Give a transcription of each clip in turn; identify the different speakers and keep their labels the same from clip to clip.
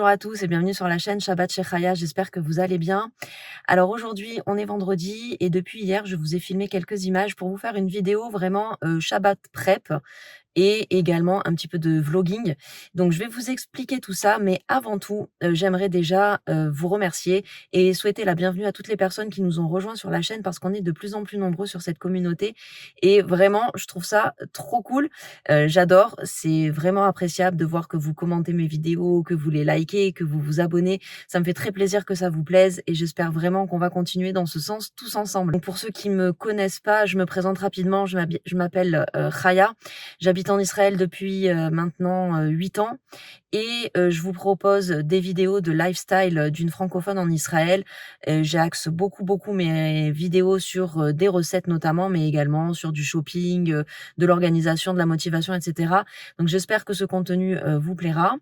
Speaker 1: Bonjour à tous et bienvenue sur la chaîne Shabbat chez Chaya, j'espère que vous allez bien. Alors aujourd'hui, on est vendredi et depuis hier, je vous ai filmé quelques images pour vous faire une vidéo vraiment Shabbat prep et également un petit peu de vlogging. Donc je vais vous expliquer tout ça, mais avant tout, j'aimerais déjà, vous remercier et souhaiter la bienvenue à toutes les personnes qui nous ont rejoints sur la chaîne parce qu'on est de plus en plus nombreux sur cette communauté et vraiment, je trouve ça trop cool. J'adore, c'est vraiment appréciable de voir que vous commentez mes vidéos, que vous les likez, que vous vous abonnez. Ça me fait très plaisir que ça vous plaise et j'espère vraiment qu'on va continuer dans ce sens tous ensemble. Donc pour ceux qui me connaissent pas, je me présente rapidement, je m'appelle, Chaya. J'habite en Israël depuis, maintenant, 8 ans et je vous propose des vidéos de lifestyle, d'une francophone en Israël. J'axe beaucoup mes vidéos sur, des recettes notamment, mais également sur du shopping, de l'organisation, de la motivation et cetera. Donc j'espère que ce contenu, vous plaira.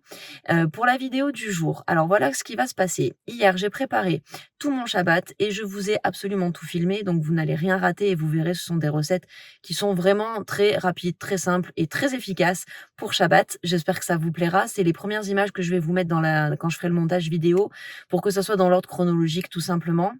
Speaker 1: Pour la vidéo du jour, alors voilà ce qui va se passer. Hier, j'ai préparé tout mon Shabbat et je vous ai absolument tout filmé, donc vous n'allez rien rater et vous verrez, ce sont des recettes qui sont vraiment très rapides, très simples et très efficaces pour Shabbat. J'espère que ça vous plaira. C'est les premières images que je vais vous mettre quand je ferai le montage vidéo pour que ça soit dans l'ordre chronologique tout simplement.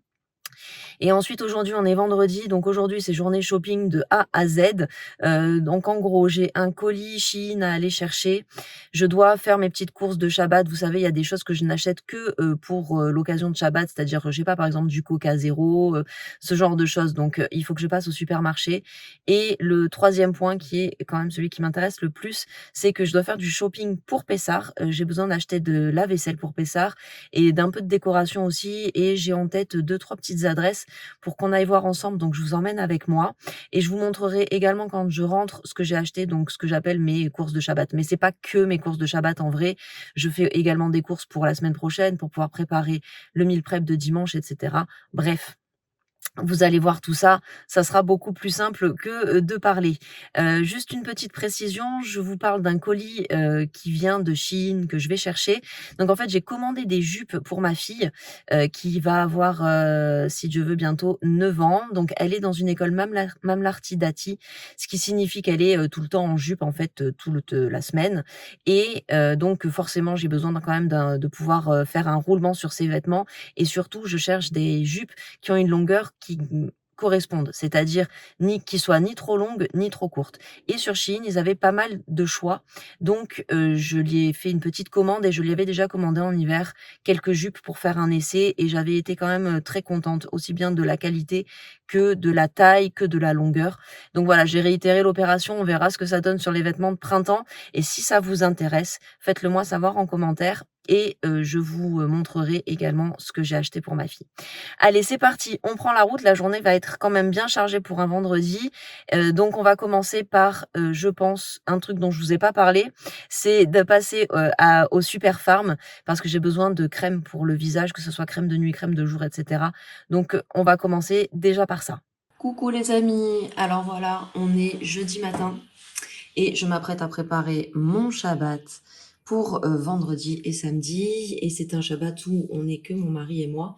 Speaker 1: Et ensuite, aujourd'hui, on est vendredi, donc aujourd'hui, c'est journée shopping de A à Z. Donc en gros, j'ai un colis Shein à aller chercher. Je dois faire mes petites courses de Shabbat. Vous savez, il y a des choses que je n'achète que pour l'occasion de Shabbat, c'est-à-dire, je sais pas, par exemple, du Coca zéro, ce genre de choses. Donc, il faut que je passe au supermarché. Et le troisième point, qui est quand même celui qui m'intéresse le plus, c'est que je dois faire du shopping pour Pessah. J'ai besoin d'acheter de la vaisselle pour Pessah et d'un peu de décoration aussi. Et j'ai en tête 2-3 petites adresses pour qu'on aille voir ensemble. Donc, je vous emmène avec moi et je vous montrerai également quand je rentre ce que j'ai acheté, donc ce que j'appelle mes courses de Shabbat. Mais c'est pas que mes courses de Shabbat en vrai. Je fais également des courses pour la semaine prochaine pour pouvoir préparer le meal prep de dimanche, etc. Bref. Vous allez voir tout ça, ça sera beaucoup plus simple que, de parler. Juste une petite précision, je vous parle d'un colis, qui vient de Chine, que je vais chercher. Donc en fait, j'ai commandé des jupes pour ma fille, qui va avoir, si Dieu veut, bientôt 9 ans. Donc elle est dans une école Mamlarti Dati, ce qui signifie qu'elle est, tout le temps en jupe, en fait, toute la semaine et donc forcément, j'ai besoin quand même de pouvoir, faire un roulement sur ses vêtements et surtout, je cherche des jupes qui ont une longueur qui correspondent, c'est-à-dire qui soient ni trop longues ni trop courtes. Et sur Shein, ils avaient pas mal de choix, donc je lui ai fait une petite commande et je lui avais déjà commandé en hiver quelques jupes pour faire un essai et j'avais été quand même, très contente, aussi bien de la qualité que de la taille, que de la longueur. Donc voilà, j'ai réitéré l'opération, on verra ce que ça donne sur les vêtements de printemps et si ça vous intéresse, faites-le moi savoir en commentaire et je vous, montrerai également ce que j'ai acheté pour ma fille. Allez, c'est parti, on prend la route. La journée va être quand même bien chargée pour un vendredi. Donc on va commencer par, je pense, un truc dont je vous ai pas parlé, c'est de passer, au Super Farm parce que j'ai besoin de crème pour le visage, que ce soit crème de nuit, crème de jour et cetera. Donc on va commencer déjà par ça. Coucou les amis, alors voilà, on est jeudi matin et je m'apprête à préparer mon Shabbat pour vendredi et samedi. Et c'est un Shabbat où on n'est que mon mari et moi.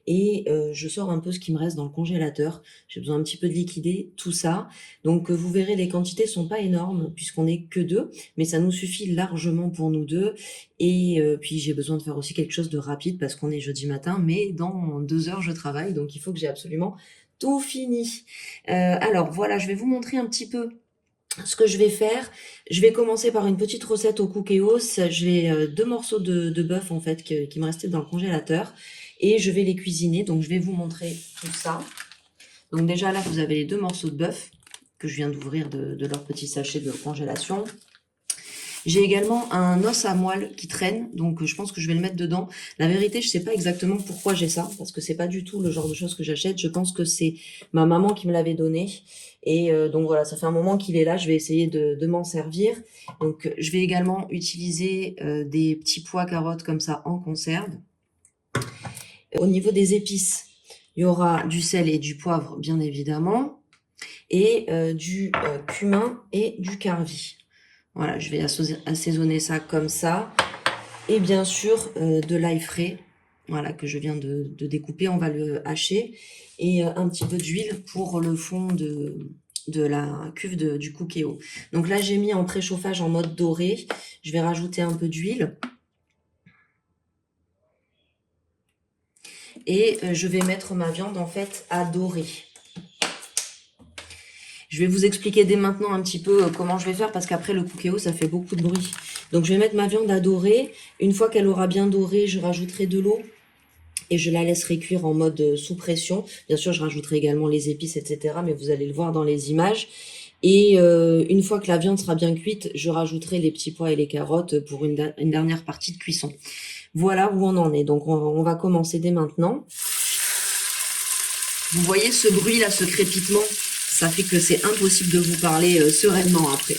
Speaker 1: Et je sors un peu ce qui me reste dans le congélateur. J'ai besoin un petit peu de liquider tout ça. Donc vous verrez, les quantités sont pas énormes puisqu'on n'est que deux. Mais ça nous suffit largement pour nous deux. Et puis j'ai besoin de faire aussi quelque chose de rapide parce qu'on est jeudi matin. Mais dans 2 heures, je travaille. Donc il faut que j'ai absolument tout fini. Alors voilà, je vais vous montrer un petit peu ce que je vais faire. Je vais commencer par une petite recette au cookéos. J'ai 2 morceaux de bœuf en fait qui me restaient dans le congélateur et je vais les cuisiner. Donc je vais vous montrer tout ça. Donc déjà là, vous avez les 2 morceaux de bœuf que je viens d'ouvrir de leur petit sachet de congélation. J'ai également un os à moelle qui traîne, donc je pense que je vais le mettre dedans. La vérité, je sais pas exactement pourquoi j'ai ça, parce que c'est pas du tout le genre de choses que j'achète. Je pense que c'est ma maman qui me l'avait donné. Et donc voilà, ça fait un moment qu'il est là, je vais essayer de m'en servir. Donc je vais également utiliser des petits pois carottes comme ça en conserve. Au niveau des épices, il y aura du sel et du poivre, bien évidemment, et du cumin et du carvi. Voilà, je vais assaisonner ça comme ça. Et bien sûr, de l'ail frais, voilà, que je viens de découper. On va le hacher. Et un petit peu d'huile pour le fond de la cuve du cookéo. Donc là, j'ai mis en préchauffage en mode doré. Je vais rajouter un peu d'huile. Et je vais mettre ma viande en fait à dorer. Je vais vous expliquer dès maintenant un petit peu comment je vais faire parce qu'après le cookéo ça fait beaucoup de bruit. Donc je vais mettre ma viande à dorer. Une fois qu'elle aura bien doré, je rajouterai de l'eau et je la laisserai cuire en mode sous pression. Bien sûr, je rajouterai également les épices, etc. Mais vous allez le voir dans les images. Et une fois que la viande sera bien cuite, je rajouterai les petits pois et les carottes pour une dernière partie de cuisson. Voilà où on en est. Donc on va commencer dès maintenant. Vous voyez ce bruit là, ce crépitement, ça fait que c'est impossible de vous parler sereinement après.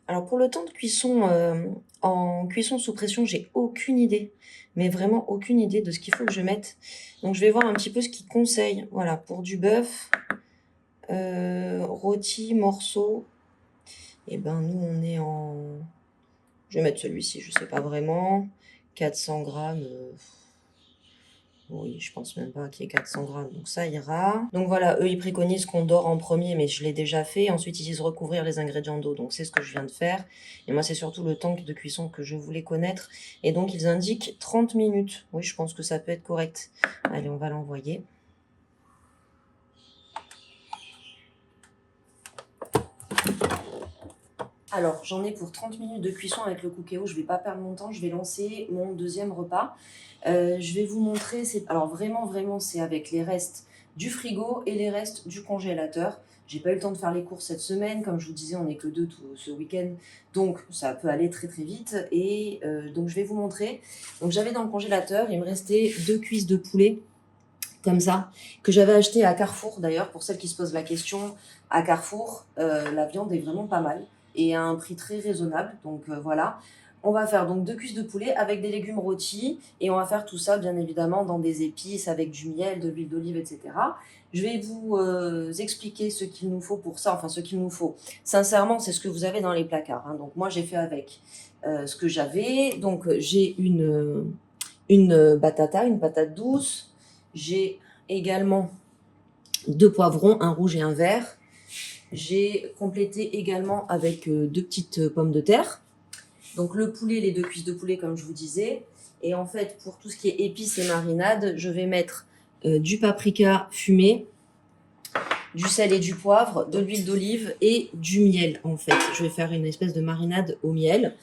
Speaker 1: Alors pour le temps de cuisson, en cuisson sous pression, j'ai aucune idée, mais vraiment aucune idée de ce qu'il faut que je mette. Donc je vais voir un petit peu ce qu'ils conseillent. Voilà, pour du bœuf, rôti, morceau. Et ben nous on est en... Je vais mettre celui-ci, je sais pas vraiment. 400 grammes. Oui, je pense même pas qu'il y ait 400 grammes, donc ça ira. Donc voilà, eux, ils préconisent qu'on dort en premier, mais je l'ai déjà fait. Ensuite, ils disent recouvrir les ingrédients d'eau, donc c'est ce que je viens de faire. Et moi, c'est surtout le temps de cuisson que je voulais connaître. Et donc, ils indiquent 30 minutes. Oui, je pense que ça peut être correct. Allez, on va l'envoyer. Alors, j'en ai pour 30 minutes de cuisson avec le cookéo. Je vais pas perdre mon temps. Je vais lancer mon deuxième repas. Je vais vous montrer. Alors, vraiment, c'est avec les restes du frigo et les restes du congélateur. J'ai pas eu le temps de faire les courses cette semaine. Comme je vous disais, on n'est que deux ce week-end. Donc, ça peut aller très vite. Et donc, je vais vous montrer. Donc, j'avais dans le congélateur, il me restait 2 cuisses de poulet. Comme ça, que j'avais acheté à Carrefour d'ailleurs, pour celles qui se posent la question, à Carrefour, la viande est vraiment pas mal et à un prix très raisonnable, donc voilà. On va faire donc 2 cuisses de poulet avec des légumes rôtis et on va faire tout ça bien évidemment dans des épices avec du miel, de l'huile d'olive, etc. Je vais vous expliquer ce qu'il nous faut pour ça, enfin ce qu'il nous faut. Sincèrement, c'est ce que vous avez dans les placards, hein. Donc moi j'ai fait avec ce que j'avais. Donc j'ai une batata, une patate douce. J'ai également 2 poivrons, un rouge et un vert. J'ai complété également avec 2 petites pommes de terre. Donc le poulet, les 2 cuisses de poulet comme je vous disais. Et en fait, pour tout ce qui est épices et marinades, je vais mettre du paprika fumé, du sel et du poivre, de l'huile d'olive et du miel en fait. Je vais faire une espèce de marinade au miel.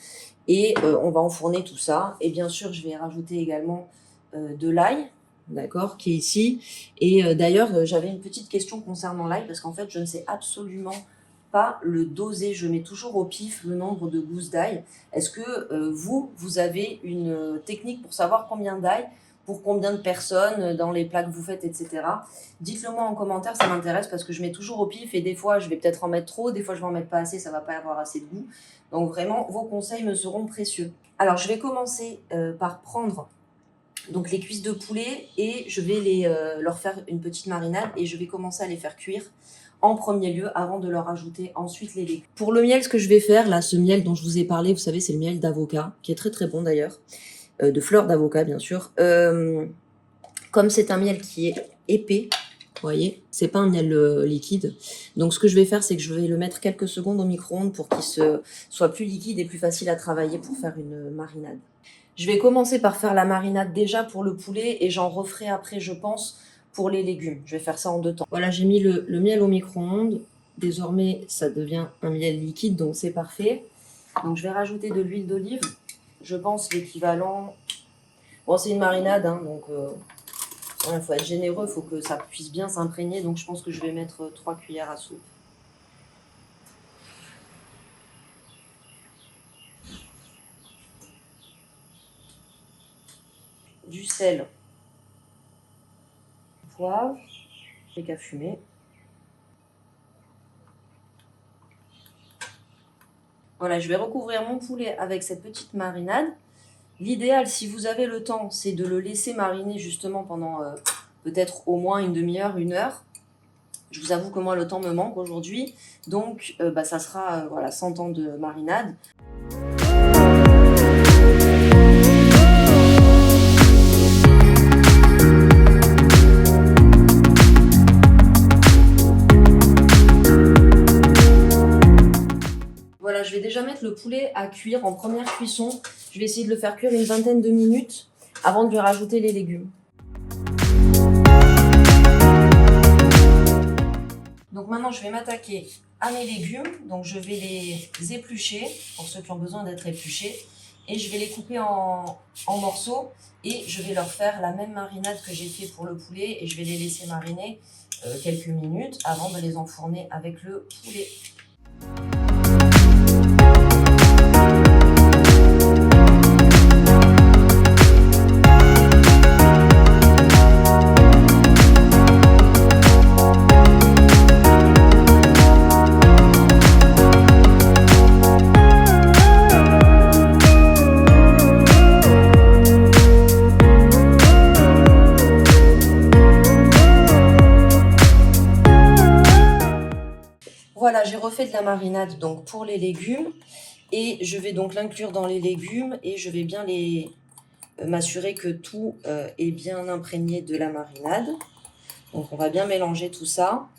Speaker 1: Et on va enfourner tout ça. Et bien sûr, je vais rajouter également de l'ail, d'accord, qui est ici. Et d'ailleurs, j'avais une petite question concernant l'ail, parce qu'en fait, je ne sais absolument pas le doser. Je mets toujours au pif le nombre de gousses d'ail. Est-ce que vous avez une technique pour savoir combien d'ail, pour combien de personnes, dans les plats que vous faites, etc. Dites-le moi en commentaire, ça m'intéresse, parce que je mets toujours au pif, et des fois, je vais peut-être en mettre trop, des fois, je vais en mettre pas assez, ça va pas avoir assez de goût. Donc vraiment, vos conseils me seront précieux. Alors, je vais commencer par prendre donc les cuisses de poulet et je vais leur faire une petite marinade et je vais commencer à les faire cuire en premier lieu avant de leur ajouter ensuite les légumes. Pour le miel, ce que je vais faire, là, ce miel dont je vous ai parlé, vous savez, c'est le miel d'avocat, qui est très bon d'ailleurs, de fleurs d'avocat bien sûr. Comme c'est un miel qui est épais, vous voyez, c'est pas un miel liquide. Donc ce que je vais faire, c'est que je vais le mettre quelques secondes au micro-ondes pour qu'il soit plus liquide et plus facile à travailler pour faire une marinade. Je vais commencer par faire la marinade déjà pour le poulet et j'en referai après, je pense, pour les légumes. Je vais faire ça en 2 temps. Voilà, j'ai mis le miel au micro-ondes. Désormais, ça devient un miel liquide, donc c'est parfait. Donc je vais rajouter de l'huile d'olive. Je pense l'équivalent... Bon, c'est une marinade, hein, donc il faut être généreux, il faut que ça puisse bien s'imprégner. Donc je pense que je vais mettre 3 cuillères à soupe. du sel, du poivre, et qu'à fumer. Voilà, je vais recouvrir mon poulet avec cette petite marinade. L'idéal, si vous avez le temps, c'est de le laisser mariner justement pendant peut-être au moins une demi-heure, 1 heure. Je vous avoue que moi, le temps me manque aujourd'hui. Donc, ça sera voilà, 100 temps de marinade. Voilà, je vais déjà mettre le poulet à cuire en première cuisson. Je vais essayer de le faire cuire une vingtaine de minutes avant de lui rajouter les légumes. Donc maintenant, je vais m'attaquer à mes légumes. Donc je vais les éplucher, pour ceux qui ont besoin d'être épluchés. Et je vais les couper en morceaux. Et je vais leur faire la même marinade que j'ai fait pour le poulet. Et je vais les laisser mariner quelques minutes avant de les enfourner avec le poulet. Voilà, j'ai refait de la marinade donc pour les légumes et je vais donc l'inclure dans les légumes et je vais bien m'assurer que tout est bien imprégné de la marinade. Donc on va bien mélanger tout ça.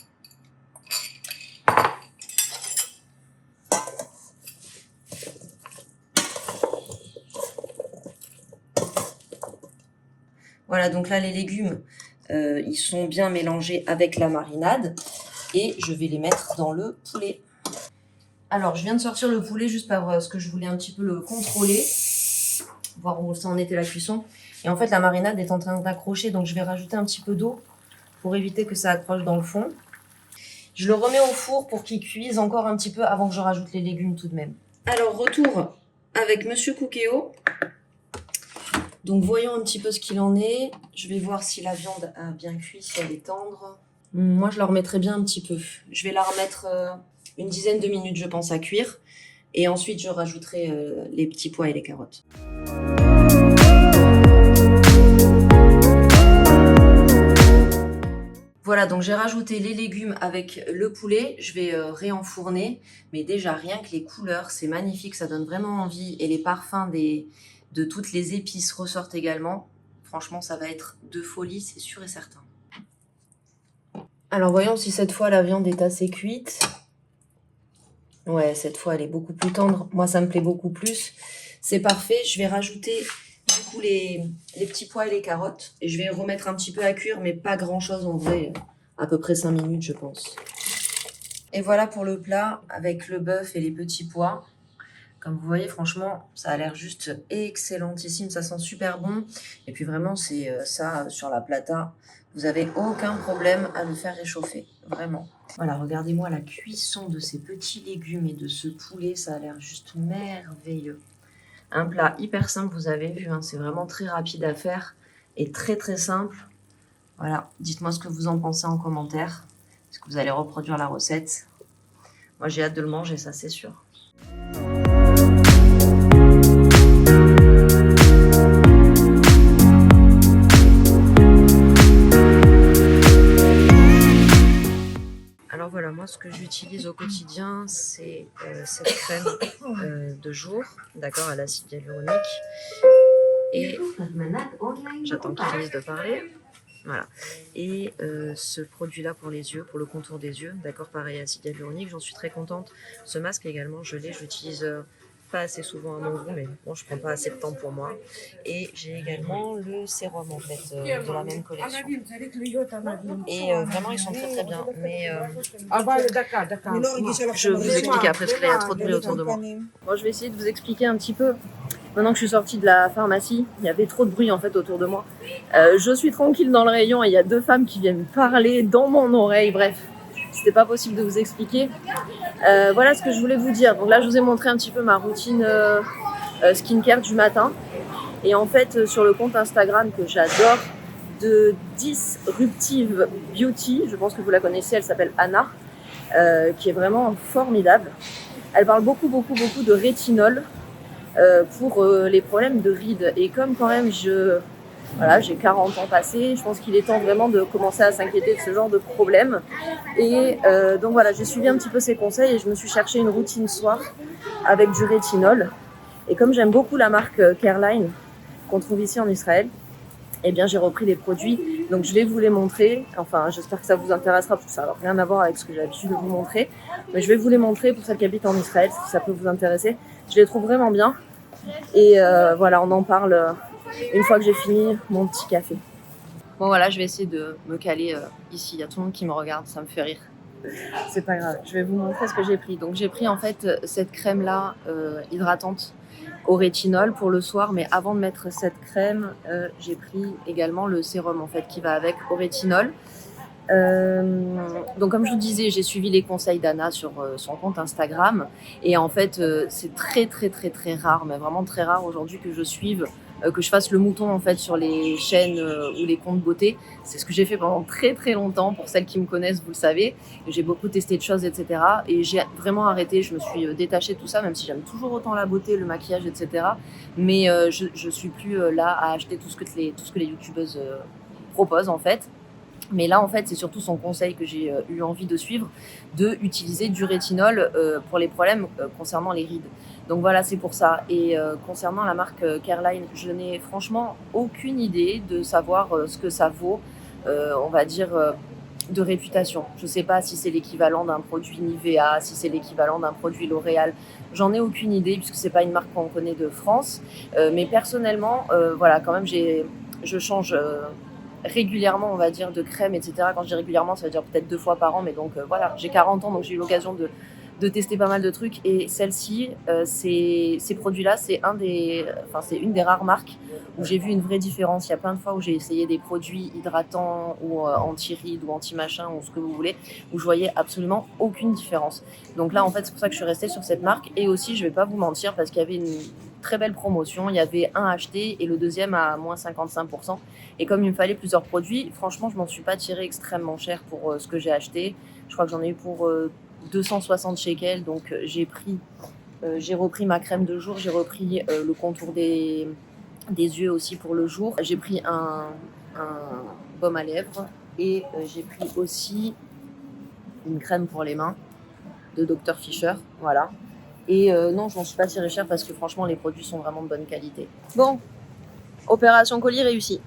Speaker 1: Voilà, donc là les légumes, ils sont bien mélangés avec la marinade. Et je vais les mettre dans le poulet. Alors, je viens de sortir le poulet juste parce que je voulais un petit peu le contrôler, voir où ça en était la cuisson. Et en fait, la marinade est en train d'accrocher, donc je vais rajouter un petit peu d'eau pour éviter que ça accroche dans le fond. Je le remets au four pour qu'il cuise encore un petit peu avant que je rajoute les légumes tout de même. Alors, retour avec Monsieur Cookéo. Donc, voyons un petit peu ce qu'il en est. Je vais voir si la viande a bien cuit, si elle est tendre. Moi, je la remettrai bien un petit peu. Je vais la remettre une dizaine de minutes, je pense, à cuire. Et ensuite, je rajouterai les petits pois et les carottes. Voilà, donc j'ai rajouté les légumes avec le poulet. Je vais réenfourner. Mais déjà, rien que les couleurs, c'est magnifique. Ça donne vraiment envie. Et les parfums de toutes les épices ressortent également. Franchement, ça va être de folie, c'est sûr et certain. Alors, voyons si cette fois, la viande est assez cuite. Ouais, cette fois, elle est beaucoup plus tendre. Moi, ça me plaît beaucoup plus. C'est parfait. Je vais rajouter, du coup, les petits pois et les carottes. Et je vais remettre un petit peu à cuire, mais pas grand-chose en vrai. À peu près 5 minutes, je pense. Et voilà pour le plat avec le bœuf et les petits pois. Comme vous voyez, franchement, ça a l'air juste excellentissime. Ça sent super bon. Et puis vraiment, c'est ça sur la plata. Vous n'avez aucun problème à le faire réchauffer. Vraiment. Voilà, regardez-moi la cuisson de ces petits légumes et de ce poulet. Ça a l'air juste merveilleux. Un plat hyper simple, vous avez vu. Hein, c'est vraiment très rapide à faire et très très simple. Voilà, dites-moi ce que vous en pensez en commentaire. Est-ce que vous allez reproduire la recette? Moi, j'ai hâte de le manger, ça c'est sûr. Alors voilà, moi ce que j'utilise au quotidien, c'est cette crème de jour, d'accord, à l'acide hyaluronique. Et j'attends qu'il finisse de parler. Voilà. Et ce produit-là pour les yeux, pour le contour des yeux, d'accord, pareil, acide hyaluronique, j'en suis très contente. Ce masque également, je l'utilise pas assez souvent à mon goût, mais bon, je prends pas assez de temps pour moi. Et j'ai également le sérum en fait, de la même collection. Et vraiment, ils sont très très bien. Mais je vous explique après parce qu'il y a trop de bruit autour de moi. Bon, je vais essayer de vous expliquer un petit peu. Maintenant que je suis sortie de la pharmacie, il y avait trop de bruit en fait autour de moi. Je suis tranquille dans le rayon et il y a 2 femmes qui viennent parler dans mon oreille. Bref, c'était pas possible de vous expliquer. Voilà ce que je voulais vous dire. Donc là, je vous ai montré un petit peu ma routine skincare du matin. Et en fait, sur le compte Instagram que j'adore, de Disruptive Beauty, je pense que vous la connaissez, elle s'appelle Anna, qui est vraiment formidable. Elle parle beaucoup de rétinol pour les problèmes de rides. Et comme quand même voilà, j'ai 40 ans passés, je pense qu'il est temps vraiment de commencer à s'inquiéter de ce genre de problème. Et donc voilà, j'ai suivi un petit peu ses conseils et je me suis cherché une routine soir avec du rétinol. Et comme j'aime beaucoup la marque Careline qu'on trouve ici en Israël, eh bien j'ai repris les produits. Donc je vais vous les montrer. Enfin, j'espère que ça vous intéressera parce que ça n'a rien à voir avec ce que j'ai l'habitude de vous montrer. Mais je vais vous les montrer pour celles qui habitent en Israël, si ça peut vous intéresser. Je les trouve vraiment bien. Et voilà, on en parle une fois que j'ai fini mon petit café. Bon voilà, je vais essayer de me caler ici. Il y a tout le monde qui me regarde, ça me fait rire. C'est pas grave, je vais vous montrer ce que j'ai pris. Donc j'ai pris en fait cette crème là hydratante au rétinol pour le soir, mais avant de mettre cette crème, j'ai pris également le sérum en fait qui va avec au rétinol. Donc comme je vous disais, j'ai suivi les conseils d'Anna sur son compte Instagram et en fait c'est très rare, mais vraiment très rare aujourd'hui que je suive que je fasse le mouton en fait sur les chaînes ou les comptes beauté. C'est ce que j'ai fait pendant très longtemps. Pour celles qui me connaissent, vous le savez, j'ai beaucoup testé de choses, etc. Et j'ai vraiment arrêté. Je me suis détachée de tout ça, même si j'aime toujours autant la beauté, le maquillage, etc. Mais je suis plus là à acheter tout ce que les youtubeuses proposent en fait. Mais là, en fait, c'est surtout son conseil que j'ai eu envie de suivre, de utiliser du rétinol pour les problèmes concernant les rides. Donc voilà, c'est pour ça. Et concernant la marque Careline, je n'ai franchement aucune idée de savoir ce que ça vaut, on va dire, de réputation. Je ne sais pas si c'est l'équivalent d'un produit Nivea, si c'est l'équivalent d'un produit L'Oréal. J'en ai aucune idée puisque c'est pas une marque qu'on connaît de France. Mais personnellement, voilà, quand même, je change régulièrement, on va dire, de crème, etc. Quand je dis régulièrement, ça veut dire peut-être 2 fois par an, mais donc voilà, j'ai 40 ans, donc j'ai eu l'occasion de tester pas mal de trucs. Et celle-ci, ces produits-là, c'est une des rares marques où j'ai vu une vraie différence. Il y a plein de fois où j'ai essayé des produits hydratants ou anti-rides ou anti-machin ou ce que vous voulez, où je voyais absolument aucune différence. Donc là, en fait, c'est pour ça que je suis restée sur cette marque. Et aussi, je vais pas vous mentir, parce qu'il y avait une très belle promotion. Il y avait un acheté et le deuxième à moins 55%. Et comme il me fallait plusieurs produits, franchement, je m'en suis pas tirée extrêmement cher pour ce que j'ai acheté. Je crois que j'en ai eu pour 260 shekels. Donc j'ai repris ma crème de jour, j'ai repris le contour des yeux aussi pour le jour. J'ai pris un baume à lèvres et j'ai pris aussi une crème pour les mains de Dr Fisher. Voilà. Et non, je m'en suis pas tirée cher parce que franchement, les produits sont vraiment de bonne qualité. Bon, opération colis réussie.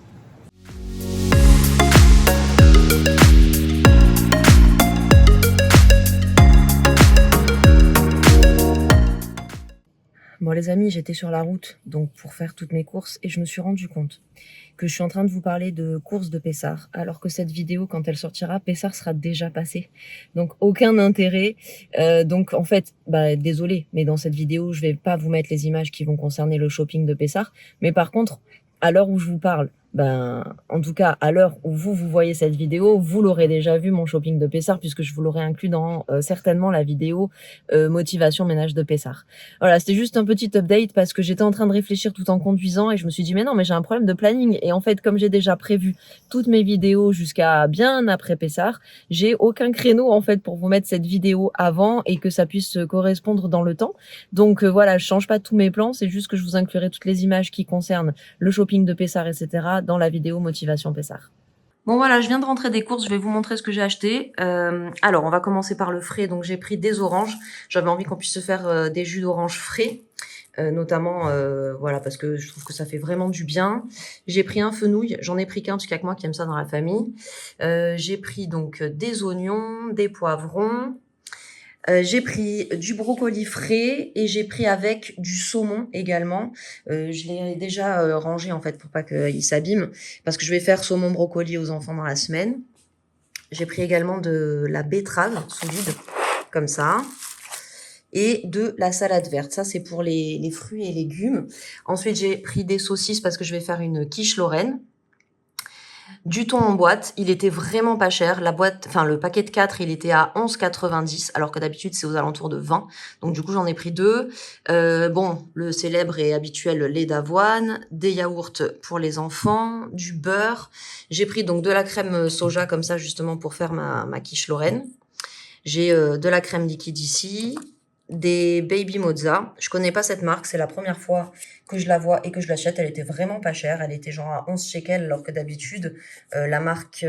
Speaker 1: Bon les amis, j'étais sur la route donc pour faire toutes mes courses et je me suis rendu compte que je suis en train de vous parler de courses de Pessah, alors que cette vidéo, quand elle sortira, Pessah sera déjà passé. Donc aucun intérêt. Donc en fait, désolé, mais dans cette vidéo, je vais pas vous mettre les images qui vont concerner le shopping de Pessah. Mais par contre, à l'heure où je vous parle, en tout cas, à l'heure où vous voyez cette vidéo, vous l'aurez déjà vu, mon shopping de Pessah, puisque je vous l'aurai inclus dans certainement la vidéo motivation ménage de Pessah. Voilà, c'était juste un petit update parce que j'étais en train de réfléchir tout en conduisant et je me suis dit mais non, mais j'ai un problème de planning. Et en fait, comme j'ai déjà prévu toutes mes vidéos jusqu'à bien après Pessah, j'ai aucun créneau en fait pour vous mettre cette vidéo avant et que ça puisse correspondre dans le temps. Donc voilà, je change pas tous mes plans, c'est juste que je vous inclurai toutes les images qui concernent le shopping de Pessah, etc. dans la vidéo motivation Pessah. Bon voilà, je viens de rentrer des courses, je vais vous montrer ce que j'ai acheté. Alors, on va commencer par le frais. Donc j'ai pris des oranges. J'avais envie qu'on puisse se faire des jus d'orange frais, notamment, voilà, parce que je trouve que ça fait vraiment du bien. J'ai pris un fenouil, j'en ai pris qu'un, parce qu'il y a que moi qui aime ça dans la famille. J'ai pris donc des oignons, des poivrons. J'ai pris du brocoli frais et j'ai pris avec du saumon également. Je l'ai déjà rangé en fait pour pas qu'il s'abîme parce que je vais faire saumon brocoli aux enfants dans la semaine. J'ai pris également de la betterave sous vide comme ça et de la salade verte. Ça c'est pour les fruits et légumes. Ensuite j'ai pris des saucisses parce que je vais faire une quiche lorraine. Du thon en boîte, il était vraiment pas cher. La boîte, enfin le paquet de 4, il était à 11,90 alors que d'habitude c'est aux alentours de 20. Donc du coup j'en ai pris 2. Bon, le célèbre et habituel lait d'avoine, des yaourts pour les enfants, du beurre. J'ai pris donc de la crème soja comme ça justement pour faire ma quiche Lorraine. J'ai de la crème liquide ici, des Baby Mozza. Je connais pas cette marque, c'est la première fois que je la vois et que je l'achète. Elle était vraiment pas chère, elle était genre à 11 shekels alors que d'habitude la marque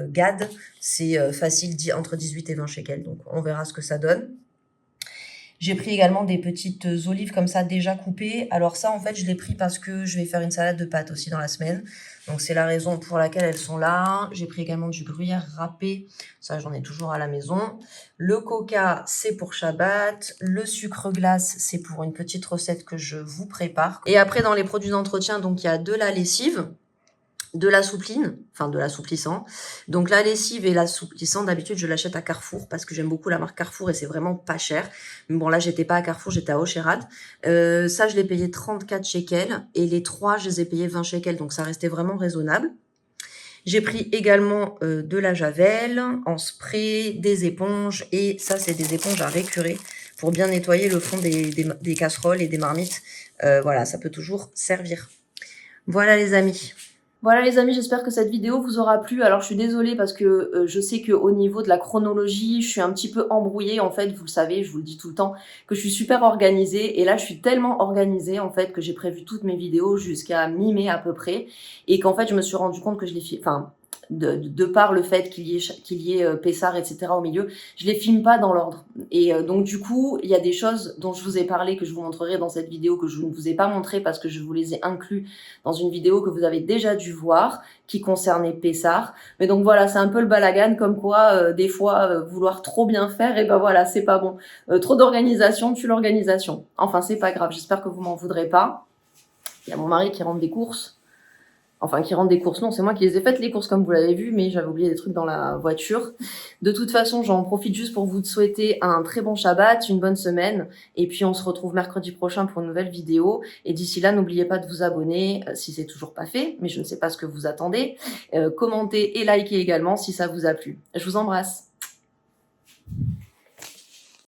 Speaker 1: Gad c'est facile entre 18 et 20 shekels. Donc on verra ce que ça donne. J'ai pris également des petites olives comme ça déjà coupées. Alors ça, en fait, je l'ai pris parce que je vais faire une salade de pâtes aussi dans la semaine. Donc c'est la raison pour laquelle elles sont là. J'ai pris également du gruyère râpé. Ça, j'en ai toujours à la maison. Le coca, c'est pour Shabbat. Le sucre glace, c'est pour une petite recette que je vous prépare. Et après, dans les produits d'entretien, donc il y a de la lessive, de la soupline, enfin de l'assouplissant. Donc la lessive et l'assouplissant, d'habitude je l'achète à Carrefour parce que j'aime beaucoup la marque Carrefour et c'est vraiment pas cher. Mais bon là j'étais pas à Carrefour, j'étais à Ocherat. Ça je l'ai payé 34 shekels et les 3 je les ai payés 20 shekels donc ça restait vraiment raisonnable. J'ai pris également de la javel en spray, des éponges et ça c'est des éponges à récurer pour bien nettoyer le fond des casseroles et des marmites. Voilà, ça peut toujours servir. Voilà les amis. Voilà les amis, j'espère que cette vidéo vous aura plu. Alors je suis désolée parce que je sais qu'au niveau de la chronologie, je suis un petit peu embrouillée. En fait, vous le savez, je vous le dis tout le temps, que je suis super organisée. Et là, je suis tellement organisée en fait que j'ai prévu toutes mes vidéos jusqu'à mi-mai à peu près. Et qu'en fait, je me suis rendu compte que je les filme... Enfin, de par le fait qu'il y ait Pessar, etc. au milieu, je les filme pas dans l'ordre. Et donc du coup, il y a des choses dont je vous ai parlé, que je vous montrerai dans cette vidéo, que je ne vous ai pas montré parce que je vous les ai inclus dans une vidéo que vous avez déjà dû voir, qui concernait Pessar. Mais donc voilà, c'est un peu le balagan, comme quoi, des fois, vouloir trop bien faire, et ben voilà, c'est pas bon. Trop d'organisation tue l'organisation. Enfin, c'est pas grave, j'espère que vous m'en voudrez pas. Il y a mon mari qui rentre des courses. Enfin, qui rentrent des courses, non, c'est moi qui les ai faites les courses comme vous l'avez vu, mais j'avais oublié des trucs dans la voiture. De toute façon, j'en profite juste pour vous souhaiter un très bon Shabbat, une bonne semaine, et puis on se retrouve mercredi prochain pour une nouvelle vidéo. Et d'ici là, n'oubliez pas de vous abonner si c'est toujours pas fait, mais je ne sais pas ce que vous attendez. Commentez et likez également si ça vous a plu. Je vous embrasse.